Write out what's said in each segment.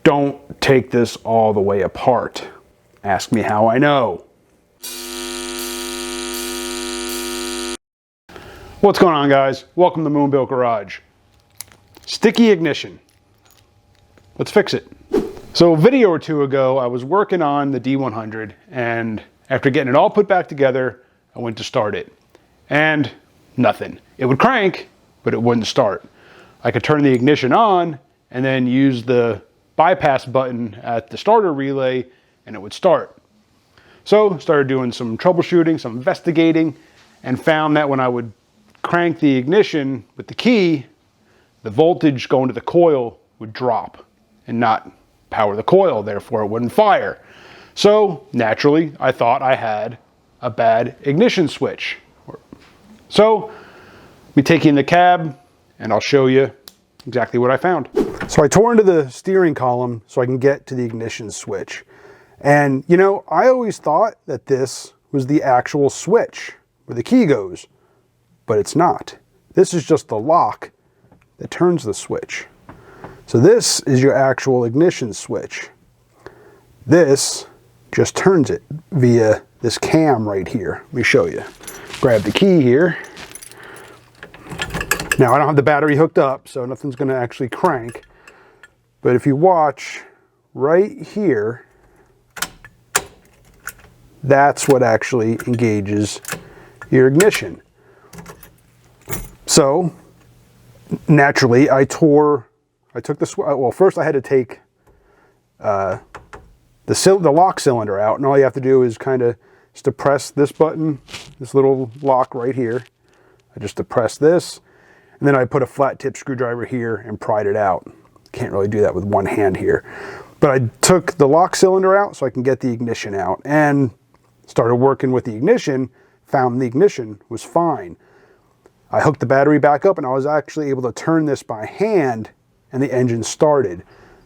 Don't take this all the way apart. Ask me how I know. What's going on, guys? Welcome to Moonbuilt Garage. Sticky ignition. Let's fix it. So a video or two ago, I was working on the D100, and after getting it all put back together, I went to start it. And nothing. It would crank, but it wouldn't start. I could turn the ignition on and then use the bypass button at the starter relay and it would start. So started doing some troubleshooting, some investigating, and found that when I would crank the ignition with the key, the voltage going to the coil would drop and not power the coil, therefore it wouldn't fire. So naturally, I thought I had a bad ignition switch. So we take you in the cab and I'll show you exactly what I found. So I tore into the steering column so I can get to the ignition switch. And you know, I always thought that this was the actual switch where the key goes, but it's not. This is just the lock that turns the switch. So this is your actual ignition switch. This just turns it via this cam right here. Let me show you. Grab the key here. Now I don't have the battery hooked up, so nothing's going to actually crank. But if you watch right here, that's what actually engages your ignition. So naturally, I took the, well, first I had to take the lock cylinder out, and all you have to do is kind of just depress this button, this little lock right here. I just depress this, and then I put a flat tip screwdriver here and pried it out. Can't really do that with one hand here. But I took the lock cylinder out so I can get the ignition out, and started working with the ignition, found the ignition was fine. I hooked the battery back up and I was actually able to turn this by hand and the engine started.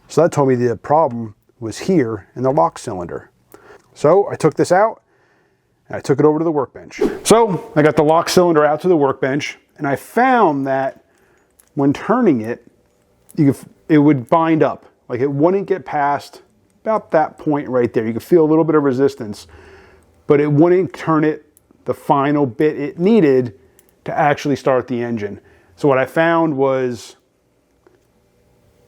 So that told me the problem was here in the lock cylinder. So I took this out and I took it over to the workbench. So I got the lock cylinder out to the workbench, and I found that when turning it, it would bind up. Like it wouldn't get past about that point right there. You could feel a little bit of resistance, but it wouldn't turn it the final bit it needed to actually start the engine. So what I found was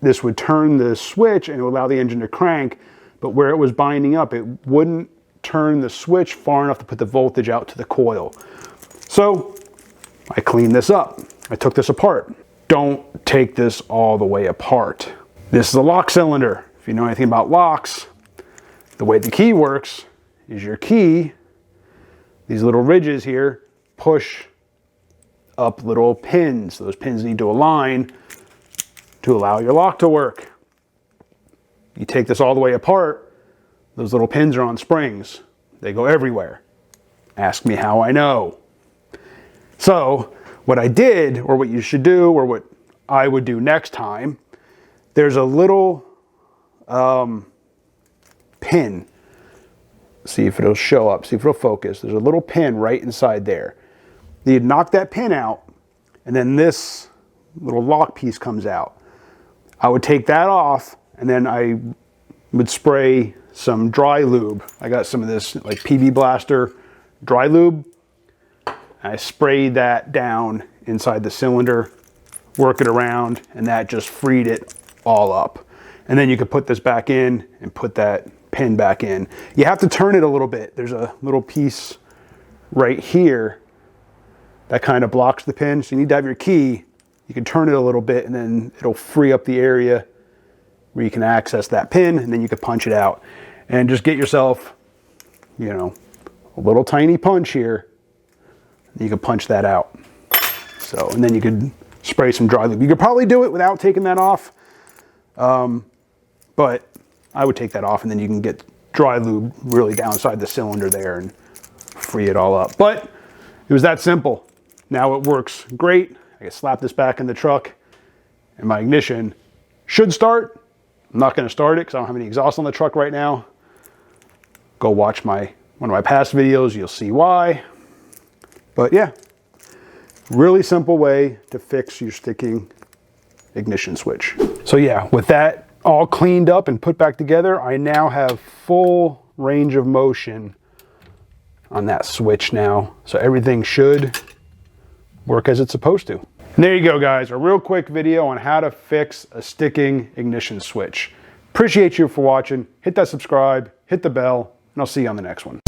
this would turn the switch and it would allow the engine to crank, but where it was binding up, it wouldn't turn the switch far enough to put the voltage out to the coil. So I cleaned this up. I took this apart. Don't take this all the way apart. This is a lock cylinder. If you know anything about locks, the way the key works is your key, these little ridges here, push up little pins. Those pins need to align to allow your lock to work. You take this all the way apart, those little pins are on springs. They go everywhere. Ask me how I know. So what I did, or what you should do, or what I would do next time, there's a little pin. See if it'll show up, see if it'll focus. There's a little pin right inside there. You'd knock that pin out, and then this little lock piece comes out. I would take that off, and then I would spray some dry lube. I got some of this like PB Blaster dry lube. I sprayed that down inside the cylinder, work it around, and that just freed it all up. And then you could put this back in and put that pin back in. You have to turn it a little bit. There's a little piece right here that kind of blocks the pin. So you need to have your key. You can turn it a little bit and then it'll free up the area where you can access that pin, and then you can punch it out. And just get yourself, you know, a little tiny punch here. You can punch that out. So, and then you could spray some dry lube. You could probably do it without taking that off. But I would take that off, and then you can get dry lube really down inside the cylinder there and free it all up. But it was that simple. Now it works great. I can slap this back in the truck and my ignition should start. I'm not going to start it because I don't have any exhaust on the truck right now. Go watch one of my past videos. You'll see why. But yeah, really simple way to fix your sticking ignition switch. So yeah, with that all cleaned up and put back together, I now have full range of motion on that switch now. So everything should work as it's supposed to. And there you go, guys, a real quick video on how to fix a sticking ignition switch. Appreciate you for watching. Hit that subscribe, hit the bell, and I'll see you on the next one.